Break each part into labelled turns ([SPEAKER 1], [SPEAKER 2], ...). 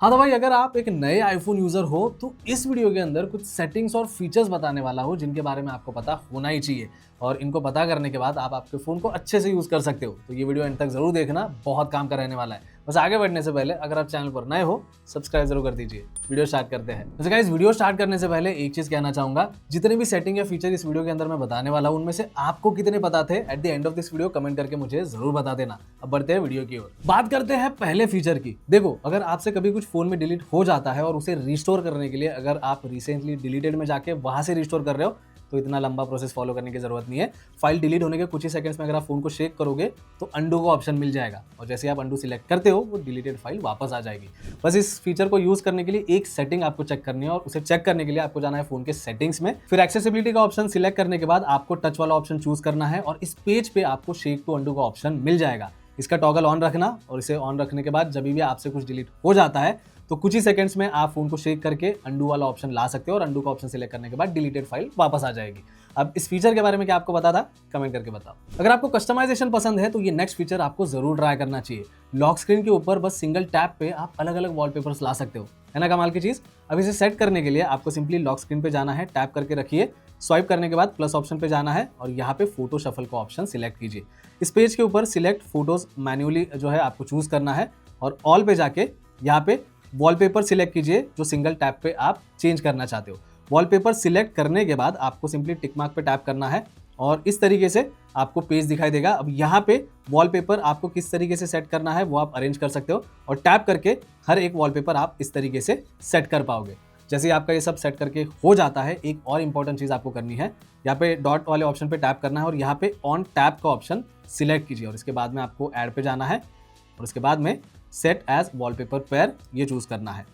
[SPEAKER 1] हाँ तो भाई, अगर आप एक नए आईफोन यूजर हो तो इस वीडियो के अंदर कुछ सेटिंग्स और फीचर्स बताने वाला हूँ जिनके बारे में आपको पता होना ही चाहिए। और इनको पता करने के बाद आप आपके फ़ोन को अच्छे से यूज़ कर सकते हो। तो ये वीडियो एंड तक ज़रूर देखना, बहुत काम का रहने वाला है। बस आगे बढ़ने से पहले अगर आप चैनल पर नए हो, सब्सक्राइब जरूर कर दीजिए। वीडियो स्टार्ट करते हैं। वैसे गाइस, वीडियो स्टार्ट करने से पहले एक चीज़ कहना चाहूँगा, जितने भी सेटिंग या फीचर इस वीडियो के अंदर मैं बताने वाला हूँ, उनमें से आपको कितने पता थे, at the end of this video comment करके मुझे जरूर बता देना। अब बढ़ते हैं वीडियो की ओर। बात करते हैं पहले फीचर की। देखो, अगर आपसे कभी कुछ फ़ोन में डिलीट हो जाता है और उसे रिस्टोर करने के लिए अगर आप रिसेंटली डिलीटेड में जाके वहां से रिस्टोर कर रहे हो, तो इतना लंबा प्रोसेस फॉलो करने की जरूरत नहीं है। फाइल डिलीट होने के कुछ ही सेकंड्स में अगर आप फोन को शेक करोगे तो अंडू का ऑप्शन मिल जाएगा, और जैसे आप अंडू सिलेक्ट करते हो वो डिलीटेड फाइल वापस आ जाएगी। बस इस फीचर को यूज करने के लिए एक सेटिंग आपको चेक करनी है, और उसे चेक करने के लिए आपको जाना है फोन के सेटिंग्स में। फिर एक्सेसिबिलिटी का ऑप्शन सिलेक्ट करने के बाद आपको टच वाला ऑप्शन चूज करना है, और इस पेज पे आपको शेक टू अंडू का ऑप्शन मिल जाएगा। इसका टॉगल ऑन रखना, और इसे ऑन रखने के बाद जब भी आपसे कुछ डिलीट हो जाता है तो कुछ ही सेकंड्स में आप फोन को शेक करके अंडू वाला ऑप्शन ला सकते हो, और अंडू का ऑप्शन सिलेक्ट करने के बाद डिलीटेड फाइल वापस आ जाएगी। अब इस फीचर के बारे में क्या आपको पता था, कमेंट करके बताओ। अगर आपको कस्टमाइजेशन पसंद है तो ये नेक्स्ट फीचर आपको जरूर ट्राई करना चाहिए। लॉक स्क्रीन के ऊपर बस सिंगल टैप पे आप अलग अलग वॉलपेपर्स ला सकते हो, है ना कमाल की चीज। अब इसे सेट करने के लिए आपको सिंपली लॉक स्क्रीन पे जाना है, टैप करके रखिए, स्वाइप करने के बाद प्लस ऑप्शन पे जाना है, और यहाँ पे फोटो शफल का ऑप्शन सिलेक्ट कीजिए। इस पेज के ऊपर सिलेक्ट फोटोज मैन्युअली जो है आपको चूज करना है, और ऑल पे जाके यहाँ पे वॉलपेपर सिलेक्ट कीजिए जो सिंगल टैप पे आप चेंज करना चाहते हो। वॉलपेपर सिलेक्ट करने के बाद आपको सिंपली टिक मार्क पे टैप करना है, और इस तरीके से आपको पेज दिखाई देगा। अब यहाँ पे वॉलपेपर आपको किस तरीके से सेट करना है वो आप अरेंज कर सकते हो, और टैप करके हर एक वॉलपेपर आप इस तरीके से सेट कर पाओगे। जैसे ही आपका ये सब सेट करके हो जाता है, एक और इंपॉर्टेंट चीज़ आपको करनी है, यहाँ पे डॉट वाले ऑप्शन पे टैप करना है, और यहाँ पे ऑन टैप का ऑप्शन सिलेक्ट कीजिए, और इसके बाद में आपको ऐड पे जाना है, और उसके बाद में सेट एज वॉलपेपर पेयर ये चूज करना है।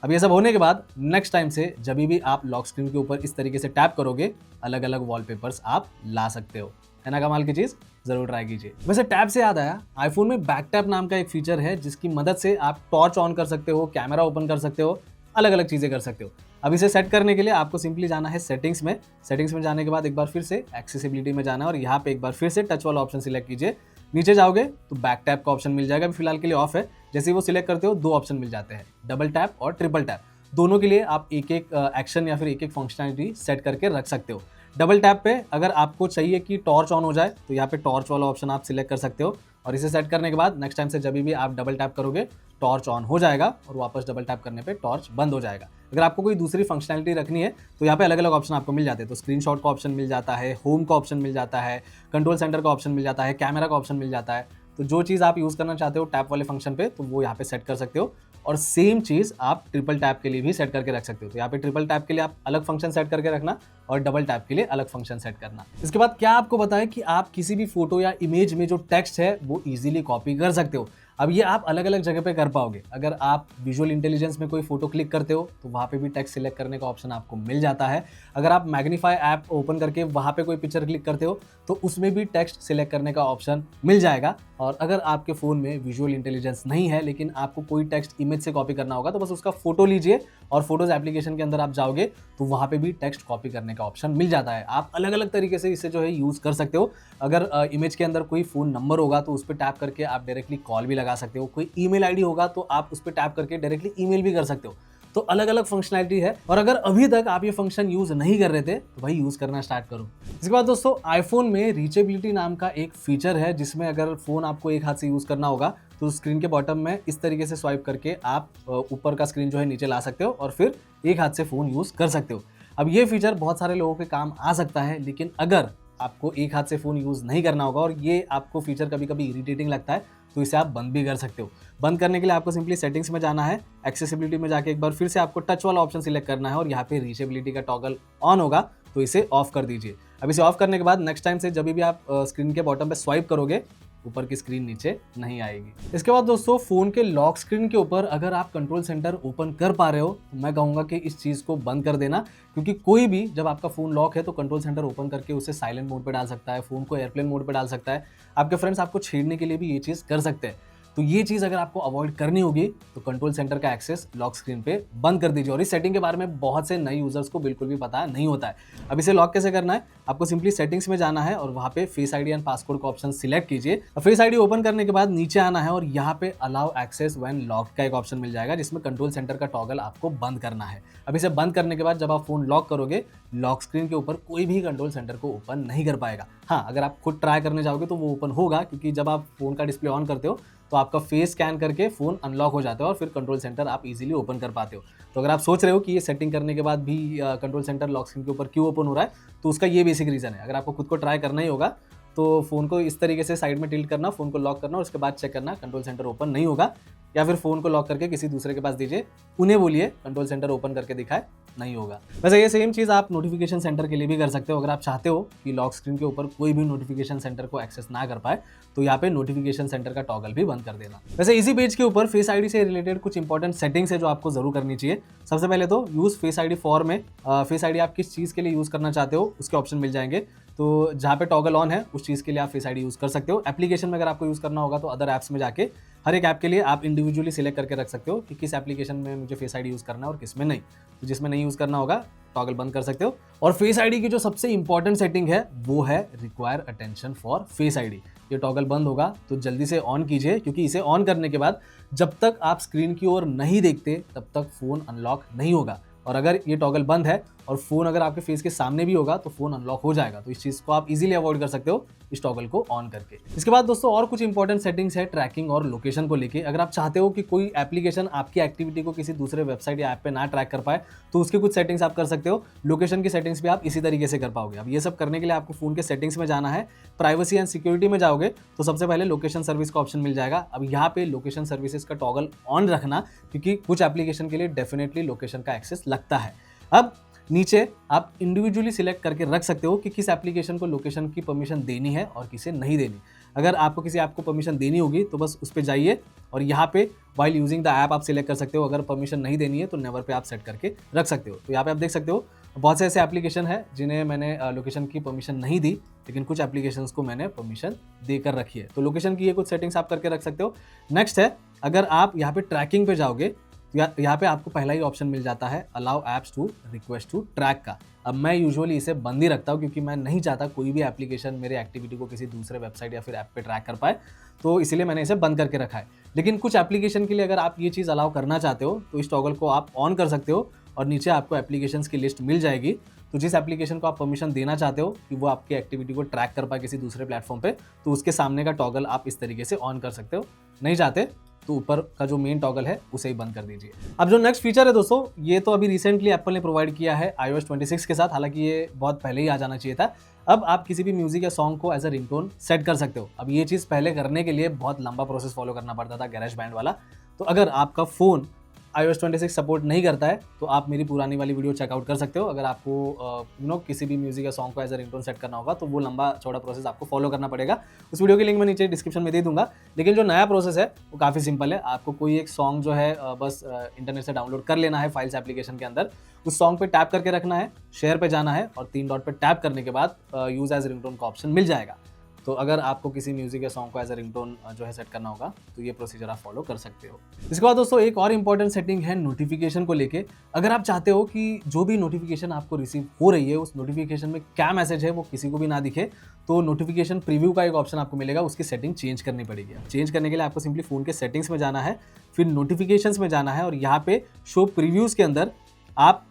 [SPEAKER 1] अब ये सब होने के बाद नेक्स्ट टाइम से जब भी आप लॉक स्क्रीन के ऊपर इस तरीके से टैप करोगे, अलग अलग वॉलपेपर्स आप ला सकते हो, है ना कमाल की चीज। जरूर ट्राई कीजिए। वैसे टैप से याद आया, आईफोन में बैक टैप नाम का एक फीचर है जिसकी मदद से आप टॉर्च ऑन कर सकते हो, कैमरा ओपन कर सकते हो, अलग अलग चीजें कर सकते हो। अब इसे सेट करने के लिए आपको सिंपली जाना है सेटिंग्स में। सेटिंग्स में जाने के बाद एक बार फिर से एक्सेसिबिलिटी में जाना है, और यहाँ पे एक बार फिर से टच वाला ऑप्शन सिलेक्ट कीजिए। नीचे जाओगे तो बैक टैप का ऑप्शन मिल जाएगा, फिलहाल के लिए ऑफ है। जैसे ही वो सिलेक्ट करते हो, दो ऑप्शन मिल जाते हैं, डबल टैप और ट्रिपल टैप। दोनों के लिए आप एक एक एक्शन या फिर एक एक फंक्शनैलिटी सेट करके रख सकते हो। डबल टैप पे अगर आपको चाहिए कि टॉर्च ऑन हो जाए तो यहाँ पे टॉर्च वाला ऑप्शन आप सिलेक्ट कर सकते हो, और इसे सेट करने के बाद नेक्स्ट टाइम से जब भी आप डबल टैप करोगे टॉर्च ऑन हो जाएगा, और वापस डबल टैप करने पे टॉर्च बंद हो जाएगा। अगर आपको कोई दूसरी फंक्शनैलिटी रखनी है तो यहाँ पे अलग अलग ऑप्शन आपको मिल जाते हैं। तो स्क्रीनशॉट का ऑप्शन मिल जाता है, होम का ऑप्शन मिल जाता है, कंट्रोल सेंटर का ऑप्शन मिल जाता है, कैमरा का ऑप्शन मिल जाता है। तो जो चीज़ आप यूज़ करना चाहते हो टैप वाले फंक्शन पे, तो वो यहाँ पे सेट कर सकते हो, और सेम चीज़ आप ट्रिपल टैप के लिए भी सेट करके रख सकते हो। तो यहाँ पे ट्रिपल टैप के लिए आप अलग फंक्शन सेट करके रखना, और डबल टैप के लिए अलग फंक्शन सेट करना। इसके बाद क्या आपको बताएं कि आप किसी भी फोटो या इमेज में जो टेक्स्ट है वो इजीली कॉपी कर सकते हो। अब ये आप अलग अलग जगह पे कर पाओगे। अगर आप विजुअल इंटेलिजेंस में कोई फोटो क्लिक करते हो तो वहाँ पे भी टेक्स्ट सिलेक्ट करने का ऑप्शन आपको मिल जाता है। अगर आप मैग्नीफाई ऐप ओपन करके वहाँ पे कोई पिक्चर क्लिक करते हो तो उसमें भी टेक्स्ट सिलेक्ट करने का ऑप्शन मिल जाएगा। और अगर आपके फ़ोन में विजुअल इंटेलिजेंस नहीं है लेकिन आपको कोई टेक्स्ट इमेज से कॉपी करना होगा, तो बस उसका फोटो लीजिए और फोटोज एप्लीकेशन के अंदर आप जाओगे तो वहाँ पे भी टेक्स्ट कॉपी करने का ऑप्शन मिल जाता है। आप अलग अलग तरीके से इसे जो है यूज़ कर सकते हो। अगर इमेज के अंदर कोई फ़ोन नंबर होगा तो उस पर टैप करके आप डायरेक्टली कॉल भी लगा सकते हो। कोई ईमेल आईडी होगा तो आप उस पर टैप करके डायरेक्टली ईमेल भी कर सकते हो। तो अलग अलग फंक्शनैलिटी है, और अगर अभी तक आप ये फंक्शन यूज नहीं कर रहे थे तो भाई यूज करना स्टार्ट करो। इसके बाद दोस्तों, आईफोन में रीचेबिलिटी नाम का एक फीचर है जिसमें अगर फोन आपको एक हाथ से यूज करना होगा तो स्क्रीन के बॉटम में इस तरीके से स्वाइप करके आप ऊपर का स्क्रीन जो है नीचे ला सकते हो, और फिर एक हाथ से फोन यूज कर सकते हो। अब ये फीचर बहुत सारे लोगों के काम आ सकता है, लेकिन अगर आपको एक हाथ से फ़ोन यूज़ नहीं करना होगा और ये आपको फीचर कभी कभी इरिटेटिंग लगता है तो इसे आप बंद भी कर सकते हो। बंद करने के लिए आपको सिंपली सेटिंग्स में जाना है, एक्सेसिबिलिटी में जाके एक बार फिर से आपको टच वाला ऑप्शन सिलेक्ट करना है, और यहाँ पे रीचेबिलिटी का टॉगल ऑन होगा तो इसे ऑफ कर दीजिए। अब इसे ऑफ करने के बाद नेक्स्ट टाइम से जब भी आप स्क्रीन के बॉटम पे स्वाइप करोगे, ऊपर की स्क्रीन नीचे नहीं आएगी। इसके बाद दोस्तों, फोन के लॉक स्क्रीन के ऊपर अगर आप कंट्रोल सेंटर ओपन कर पा रहे हो तो मैं कहूंगा कि इस चीज को बंद कर देना, क्योंकि कोई भी जब आपका फोन लॉक है तो कंट्रोल सेंटर ओपन करके उसे साइलेंट मोड पे डाल सकता है, फोन को एयरप्लेन मोड पे डाल सकता है। आपके फ्रेंड्स आपको छेड़ने के लिए भी ये चीज कर सकते हैं। तो ये चीज़ अगर आपको अवॉइड करनी होगी तो कंट्रोल सेंटर का एक्सेस लॉक स्क्रीन पे बंद कर दीजिए। और इस सेटिंग के बारे में बहुत से नए यूजर्स को बिल्कुल भी पता नहीं होता है। अब इसे लॉक कैसे करना है, आपको सिंपली सेटिंग्स में जाना है और वहाँ पे फेस आईडी एंड पासकोड का ऑप्शन सिलेक्ट कीजिए। फेस आईडी ओपन करने के बाद नीचे आना है और यहाँ पे अलाउ एक्सेस व्हेन लॉक्ड का एक ऑप्शन मिल जाएगा, जिसमें कंट्रोल सेंटर का टॉगल आपको बंद करना है। अब इसे बंद करने के बाद जब आप फोन लॉक करोगे, लॉक स्क्रीन के ऊपर कोई भी कंट्रोल सेंटर को ओपन नहीं कर पाएगा। हाँ, अगर आप खुद ट्राई करने जाओगे तो वो ओपन होगा, क्योंकि जब आप फोन का डिस्प्ले ऑन करते हो तो आपका फेस स्कैन करके फोन अनलॉक हो जाता है और फिर कंट्रोल सेंटर आप इजीली ओपन कर पाते हो। तो अगर आप सोच रहे हो कि ये सेटिंग करने के बाद भी कंट्रोल सेंटर लॉक स्क्रीन के ऊपर क्यों ओपन हो रहा है, तो उसका ये बेसिक रीजन है। अगर आपको खुद को ट्राई करना ही होगा तो फोन को इस तरीके से साइड में टिल्ट करना, फोन को लॉक करना और उसके बाद चेक करना कंट्रोल सेंटर ओपन नहीं होगा, या फिर फोन को लॉक करके किसी दूसरे के पास दीजिए, उन्हें बोलिए कंट्रोल सेंटर ओपन करके दिखाए, नहीं होगा। वैसे ये सेम चीज़ आप नोटिफिकेशन सेंटर के लिए भी कर सकते हो। अगर आप चाहते हो कि लॉक स्क्रीन के ऊपर कोई भी नोटिफिकेशन सेंटर को एक्सेस ना कर पाए, तो यहाँ पे नोटिफिकेशन सेंटर का टॉगल भी बंद कर देना। वैसे इसी पेज के ऊपर फेस आईडी से रिलेटेड कुछ इंपॉर्टेंट सेटिंग्स है जो आपको जरूर करनी चाहिए। सबसे पहले तो यूज फेस आईडी फॉर में फेस आईडी आप किस चीज़ के लिए यूज करना चाहते हो उसके ऑप्शन मिल जाएंगे। तो जहाँ पे टॉगल ऑन है उस चीज़ के लिए आप फेस आईडी यूज़ कर सकते हो। एप्लीकेशन में अगर आपको यूज़ करना होगा तो अदर ऐप्स में जाके हर एक ऐप के लिए आप इंडिविजुअली सिलेक्ट करके रख सकते हो कि किस एप्लीकेशन में मुझे फेस आईडी यूज़ करना है और किस में नहीं। तो जिसमें नहीं यूज़ करना होगा टॉगल बंद कर सकते हो। और फेस आईडी की जो सबसे इंपॉर्टेंट सेटिंग है वो है require attention for face ID. ये टॉगल बंद होगा तो जल्दी से ऑन कीजिए, क्योंकि इसे ऑन करने के बाद जब तक आप स्क्रीन की ओर नहीं देखते तब तक फ़ोन अनलॉक नहीं होगा। और अगर ये टॉगल बंद है और फोन अगर आपके फेस के सामने भी होगा तो फोन अनलॉक हो जाएगा। तो इस चीज़ को आप इजीली अवॉइड कर सकते हो इस टॉगल को ऑन करके। इसके बाद दोस्तों और कुछ इंपॉर्टेंट सेटिंग्स है ट्रैकिंग और लोकेशन को लेके। अगर आप चाहते हो कि कोई एप्लीकेशन आपकी एक्टिविटी को किसी दूसरे वेबसाइट या ऐप पे ना ट्रैक कर पाए, तो उसकी कुछ सेटिंग्स आप कर सकते हो। लोकेशन की सेटिंग्स भी आप इसी तरीके से कर पाओगे। अब ये सब करने के लिए आपको फोन के सेटिंग्स में जाना है, प्राइवेसी एंड सिक्योरिटी में जाओगे तो सबसे पहले लोकेशन सर्विस का ऑप्शन मिल जाएगा। अब यहाँ पे लोकेशन सर्विसेज का टॉगल ऑन रखना, क्योंकि कुछ एप्लीकेशन के लिए डेफिनेटली लोकेशन का एक्सेस लगता है। अब नीचे आप इंडिविजुअली सिलेक्ट करके रख सकते हो कि किस एप्लीकेशन को लोकेशन की परमिशन देनी है और किसे नहीं देनी। अगर आपको किसी ऐप को परमिशन देनी होगी तो बस उस पर जाइए और यहाँ पे वाइल यूजिंग द ऐप आप सिलेक्ट कर सकते हो। अगर परमिशन नहीं देनी है तो नेवर पे आप सेट करके रख सकते हो। तो यहाँ पे आप देख सकते हो बहुत से ऐसे एप्लीकेशन है जिन्हें मैंने लोकेशन की परमिशन नहीं दी, लेकिन कुछ एप्लीकेशंस को मैंने परमिशन देकर रखी है। तो लोकेशन की ये कुछ सेटिंग्स आप करके रख सकते हो। नेक्स्ट है, अगर आप यहाँ पे ट्रैकिंग पे जाओगे यहाँ पे आपको पहला ही ऑप्शन मिल जाता है allow apps to request to track का। अब मैं यूजुअली इसे बंद ही रखता हूँ, क्योंकि मैं नहीं चाहता कोई भी एप्लीकेशन मेरे एक्टिविटी को किसी दूसरे वेबसाइट या फिर ऐप पे ट्रैक कर पाए, तो इसीलिए मैंने इसे बंद करके रखा है। लेकिन कुछ एप्लीकेशन के लिए अगर आप ये चीज़ अलाउ करना चाहते हो तो इस टॉगल को आप ऑन कर सकते हो और नीचे आपको एप्लीकेशंस की लिस्ट मिल जाएगी। तो जिस एप्लीकेशन को आप परमिशन देना चाहते हो कि वो आपकी एक्टिविटी को ट्रैक कर पाए किसी दूसरे प्लेटफॉर्म पे, तो उसके सामने का टॉगल आप इस तरीके से ऑन कर सकते हो। नहीं चाहते तो ऊपर का जो मेन टॉगल है उसे ही बंद कर दीजिए। अब जो नेक्स्ट फीचर है दोस्तों, ये तो अभी रिसेंटली एप्पल ने प्रोवाइड किया है iOS 26 के साथ, हालांकि ये बहुत पहले ही आ जाना चाहिए था। अब आप किसी भी म्यूजिक या सॉन्ग को एज अ रिंगटोन सेट कर सकते हो। अब ये चीज़ पहले करने के लिए बहुत लंबा प्रोसेस फॉलो करना पड़ता था गैरेज बैंड वाला। तो अगर आपका फ़ोन iOS 26 सपोर्ट नहीं करता है तो आप मेरी पुरानी वाली वीडियो चेकआउट कर सकते हो। अगर आपको किसी भी म्यूजिक या सॉन्ग को एज अ रिंगटोन सेट करना होगा तो वो लंबा चौड़ा प्रोसेस आपको फॉलो करना पड़ेगा। उस वीडियो की लिंक मैं नीचे डिस्क्रिप्शन में दे दूंगा। लेकिन जो नया प्रोसेस है वो काफ़ी सिंपल है। आपको कोई एक सॉन्ग जो है बस इंटरनेट से डाउनलोड कर लेना है फाइल्स एप्लीकेशन के अंदर, उस सॉन्ग पे टैप करके रखना है, शेयर पे जाना है और 3 डॉट पे टैप करने के बाद यूज एज रिंगटोन का ऑप्शन मिल जाएगा। तो अगर आपको किसी म्यूजिक या सॉन्ग को एज अ रिंगटोन जो है सेट करना होगा तो ये प्रोसीजर आप फॉलो कर सकते हो। इसके बाद दोस्तों एक और इंपॉर्टेंट सेटिंग है नोटिफिकेशन को लेके। अगर आप चाहते हो कि जो भी नोटिफिकेशन आपको रिसीव हो रही है उस नोटिफिकेशन में क्या मैसेज है वो किसी को भी ना दिखे, तो नोटिफिकेशन प्रीव्यू का एक ऑप्शन आपको मिलेगा, उसकी सेटिंग चेंज करनी पड़ेगी। चेंज करने के लिए आपको सिंपली फोन के सेटिंग्स में जाना है, फिर नोटिफिकेशंस में जाना है और यहाँ पे शो प्रीव्यूज के अंदर आप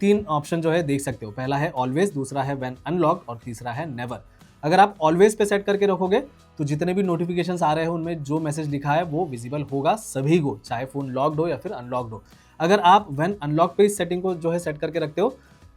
[SPEAKER 1] 3 ऑप्शन जो है देख सकते हो। पहला है ऑलवेज, दूसरा है व्हेन अनलॉक और तीसरा है नेवर। अगर आप ऑलवेज पे सेट करके रखोगे तो जितने भी नोटिफिकेशंस आ रहे हैं उनमें जो मैसेज लिखा है वो विजिबल होगा सभी को, चाहे फोन लॉक्ड हो या फिर अनलॉक्ड हो। अगर आप व्हेन अनलॉक पे इस सेटिंग को जो है सेट करके रखते हो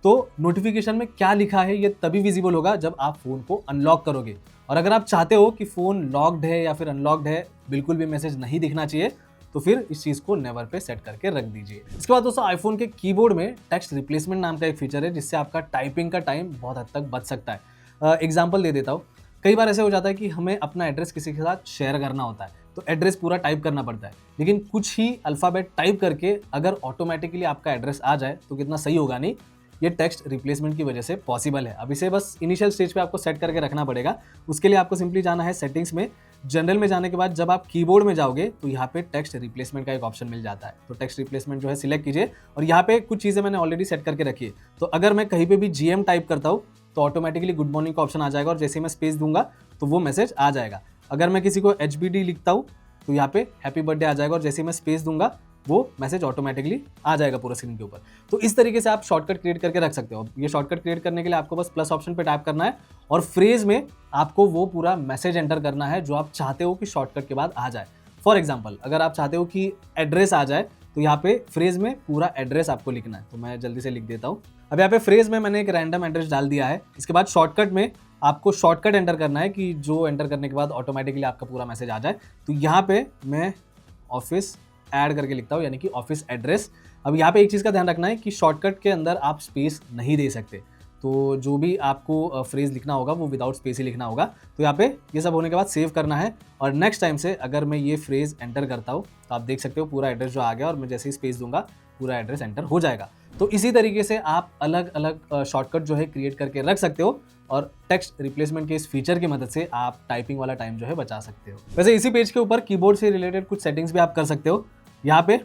[SPEAKER 1] तो नोटिफिकेशन में क्या लिखा है ये तभी विजिबल होगा जब आप फोन को अनलॉक करोगे। और अगर आप चाहते हो कि फोन लॉक्ड है या फिर अनलॉक्ड है, बिल्कुल भी मैसेज नहीं दिखना चाहिए, तो फिर इस चीज को नेवर पे सेट करके रख दीजिए। इसके बाद दोस्तों आईफोन के कीबोर्ड में टेक्स्ट रिप्लेसमेंट नाम का एक फीचर है जिससे आपका टाइपिंग का टाइम बहुत हद तक बच सकता है। एग्जाम्पल दे देता हूँ, कई बार ऐसे हो जाता है कि हमें अपना एड्रेस किसी के साथ शेयर करना होता है तो एड्रेस पूरा टाइप करना पड़ता है, लेकिन कुछ ही अल्फ़ाबेट टाइप करके अगर ऑटोमेटिकली आपका एड्रेस आ जाए तो कितना सही होगा नहीं। ये टेक्स्ट रिप्लेसमेंट की वजह से पॉसिबल है। अब इसे बस इनिशियल स्टेज पे आपको सेट करके रखना पड़ेगा। उसके लिए आपको सिंपली जाना है सेटिंग्स में, जनरल में जाने के बाद जब आप कीबोर्ड में जाओगे तो यहाँ पे टेक्स्ट रिप्लेसमेंट का एक ऑप्शन मिल जाता है। तो टेक्स्ट रिप्लेसमेंट जो है सिलेक्ट कीजिए और यहाँ पे कुछ चीज़ें मैंने ऑलरेडी सेट करके रखी है। तो अगर मैं कहीं पे भी GM टाइप करता हूँ तो ऑटोमेटिकली गुड मॉर्निंग का ऑप्शन आ जाएगा और जैसे ही मैं स्पेस दूंगा तो वो मैसेज आ जाएगा। अगर मैं किसी को HBD लिखता हूँ तो यहाँ पे हैप्पी बर्थडे आ जाएगा और जैसे ही मैं स्पेस दूंगा वो मैसेज ऑटोमेटिकली आ जाएगा पूरा स्क्रीन के ऊपर। तो इस तरीके से आप शॉर्टकट क्रिएट करके रख सकते हो। ये शॉर्टकट क्रिएट करने के लिए आपको बस प्लस ऑप्शन पे टैप करना है और फ्रेज में आपको वो पूरा मैसेज एंटर करना है जो आप चाहते हो कि शॉर्टकट के बाद आ जाए। फॉर एग्जाम्पल, अगर आप चाहते हो कि एड्रेस आ जाए तो यहाँ पे फ्रेज में पूरा एड्रेस आपको लिखना है। तो मैं जल्दी से लिख देता हूँ। अब यहाँ पे फ्रेज में मैंने एक रैंडम एड्रेस डाल दिया है। इसके बाद शॉर्टकट में आपको शॉर्टकट एंटर करना है कि जो एंटर करने के बाद ऑटोमेटिकली आपका पूरा मैसेज आ जाए। तो यहाँ पे मैं ऑफिस ऐड करके लिखता हूँ, यानी कि ऑफिस एड्रेस। अब यहाँ पे एक चीज़ का ध्यान रखना है कि शॉर्टकट के अंदर आप स्पेस नहीं दे सकते। तो जो भी आपको फ्रेज लिखना होगा वो विदाउट स्पेस ही लिखना होगा। तो यहाँ पे ये सब होने के बाद सेव करना है और नेक्स्ट टाइम से अगर मैं ये फ्रेज एंटर करता हूँ तो आप देख सकते हो पूरा एड्रेस जो आ गया और मैं जैसे ही स्पेस दूंगा पूरा एड्रेस एंटर हो जाएगा। तो इसी तरीके से आप अलग अलग शॉर्टकट जो है क्रिएट करके रख सकते हो और टेक्स्ट रिप्लेसमेंट के इस फीचर की मदद से आप टाइपिंग वाला टाइम जो है बचा सकते हो। वैसे इसी पेज के ऊपर कीबोर्ड से रिलेटेड कुछ सेटिंग्स भी आप कर सकते हो। यहाँ पे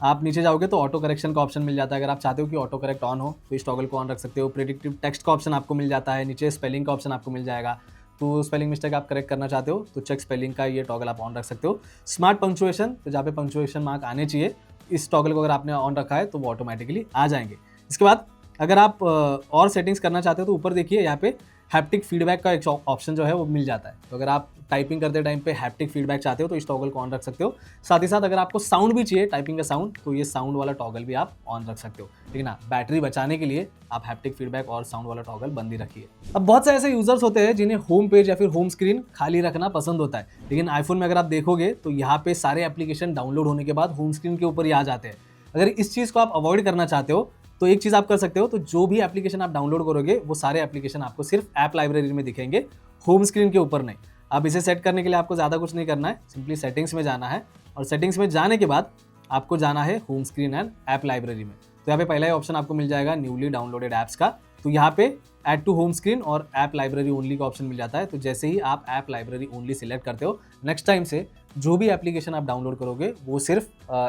[SPEAKER 1] आप नीचे जाओगे तो ऑटो करेक्शन का ऑप्शन मिल जाता है। अगर आप चाहते हो कि ऑटो करेक्ट ऑन हो तो इस टॉगल को ऑन रख सकते हो। प्रेडिक्टिव टेक्स्ट का ऑप्शन आपको मिल जाता है। नीचे स्पेलिंग का ऑप्शन आपको मिल जाएगा। तो स्पेलिंग मिस्टेक आप करेक्ट करना चाहते हो तो चेक स्पेलिंग का ये टॉगल आप ऑन रख सकते हो। स्मार्ट पंक्चुएशन, तो जहाँ पे पंक्चुएशन मार्क आने चाहिए, इस टॉगल को अगर आपने ऑन रखा है तो वो ऑटोमेटिकली आ जाएंगे। इसके बाद अगर आप और सेटिंग्स करना चाहते हो तो ऊपर देखिए यहाँ पे हैप्टिक फीडबैक का एक ऑप्शन जो है वो मिल जाता है। तो अगर आप टाइपिंग करते टाइम पे हैप्टिक फीडबैक चाहते हो तो इस टॉगल को ऑन रख सकते हो। साथ ही साथ अगर आपको साउंड भी चाहिए, टाइपिंग का साउंड, तो ये साउंड वाला टॉगल भी आप ऑन रख सकते हो। लेकिन हाँ, बैटरी बचाने के लिए आप हैप्टिक फीडबैक और साउंड वाला टॉगल बंद ही रखिए। अब बहुत से ऐसे यूजर्स होते हैं जिन्हें होम पेज या फिर होम स्क्रीन खाली रखना पसंद होता है, लेकिन आईफोन में अगर आप देखोगे तो यहाँ पे सारे एप्लीकेशन डाउनलोड होने के बाद होम स्क्रीन के ऊपर ही आ जाते हैं। अगर इस चीज़ को आप अवॉइड करना चाहते हो तो एक चीज़ आप कर सकते हो, तो जो भी एप्लीकेशन आप डाउनलोड करोगे वो सारे एप्लीकेशन आपको सिर्फ ऐप लाइब्रेरी में दिखेंगे, होम स्क्रीन के ऊपर नहीं। अब इसे सेट करने के लिए आपको ज़्यादा कुछ नहीं करना है, सिंपली सेटिंग्स में जाना है और सेटिंग्स में जाने के बाद आपको जाना है home screen and app library में। तो यहाँ पे पहला ही ऑप्शन आपको मिल जाएगा न्यूली डाउनलोडेड ऐप्स का। तो यहाँ पे ऐड टू होम स्क्रीन और ऐप लाइब्रेरी ओनली का ऑप्शन मिल जाता है। तो जैसे ही आप ऐप लाइब्रेरी ओनली सिलेक्ट करते हो, नेक्स्ट टाइम से जो भी एप्लीकेशन आप डाउनलोड करोगे वो सिर्फ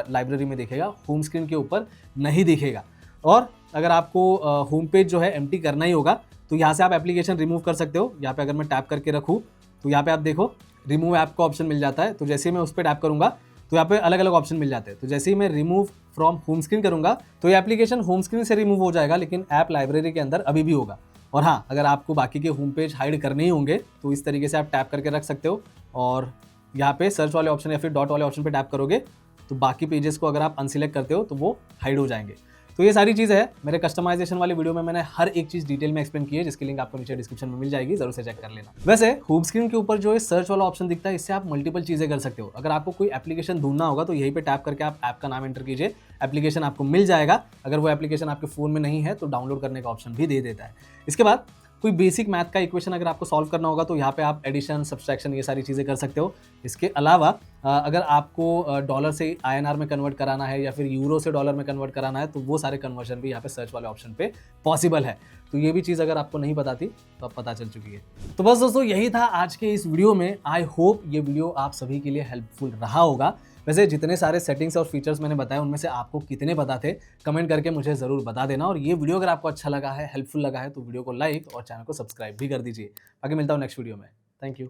[SPEAKER 1] लाइब्रेरी में दिखेगा, होम स्क्रीन के ऊपर नहीं दिखेगा। और अगर आपको होम पेज जो है एम्प्टी करना ही होगा तो यहाँ से आप एप्लीकेशन रिमूव कर सकते हो। यहाँ पे अगर मैं टैप करके रखूँ तो यहाँ पे आप देखो रिमूव ऐप का ऑप्शन मिल जाता है। तो जैसे ही मैं उस पर टैप करूँगा तो यहाँ पे अलग अलग ऑप्शन मिल जाते हैं। तो जैसे ही मैं रिमूव फ्रॉम होम स्क्रीन करूँगा तो ये एप्लीकेशन होम स्क्रीन से रिमूव हो जाएगा, लेकिन ऐप लाइब्रेरी के अंदर अभी भी होगा। और हाँ, अगर आपको बाकी के होम पेज हाइड करने ही होंगे तो इस तरीके से आप टैप करके रख सकते हो और यहाँ पे सर्च वाले ऑप्शन या फिर डॉट वाले ऑप्शन पे टैप करोगे तो बाकी पेजेस को अगर आप अनसिलेक्ट करते हो तो वो हाइड हो जाएंगे। तो ये सारी चीज़ है। मेरे कस्टमाइजेशन वाले वीडियो में मैंने हर एक चीज़ डिटेल में एक्सप्लेन की है, जिसकी लिंक आपको नीचे डिस्क्रिप्शन में मिल जाएगी, जरूर से चेक कर लेना। वैसे होम स्क्रीन के ऊपर जो है सर्च वाला ऑप्शन दिखता है, इससे आप मल्टीपल चीज़ें कर सकते हो। अगर आपको कोई एप्लीकेशन ढूंढना होगा तो यहीं पे टैप करके आप ऐप का नाम एंटर कीजिए, एप्लीकेशन आपको मिल जाएगा। अगर वो एप्लीकेशन आपके फ़ोन में नहीं है तो डाउनलोड करने का ऑप्शन भी दे देता है। इसके बाद कोई बेसिक मैथ का इक्वेशन अगर आपको सॉल्व करना होगा तो यहाँ पे आप एडिशन, सब्सट्रैक्शन, ये सारी चीज़ें कर सकते हो। इसके अलावा अगर आपको डॉलर से INR में कन्वर्ट कराना है या फिर यूरो से डॉलर में कन्वर्ट कराना है तो वो सारे कन्वर्जन भी यहाँ पे सर्च वाले ऑप्शन पे पॉसिबल है। तो ये भी चीज़ अगर आपको नहीं पता थी तो अब पता चल चुकी है। तो बस दोस्तों, यही था आज के इस वीडियो में। आई होप ये वीडियो आप सभी के लिए हेल्पफुल रहा होगा। वैसे जितने सारे सेटिंग्स और फीचर्स मैंने बताए उनमें से आपको कितने पता थे, कमेंट करके मुझे ज़रूर बता देना। और ये वीडियो अगर आपको अच्छा लगा है, हेल्पफुल लगा है, तो वीडियो को लाइक और चैनल को सब्सक्राइब भी कर दीजिए। बाकी मिलता हूँ नेक्स्ट वीडियो में। Thank you.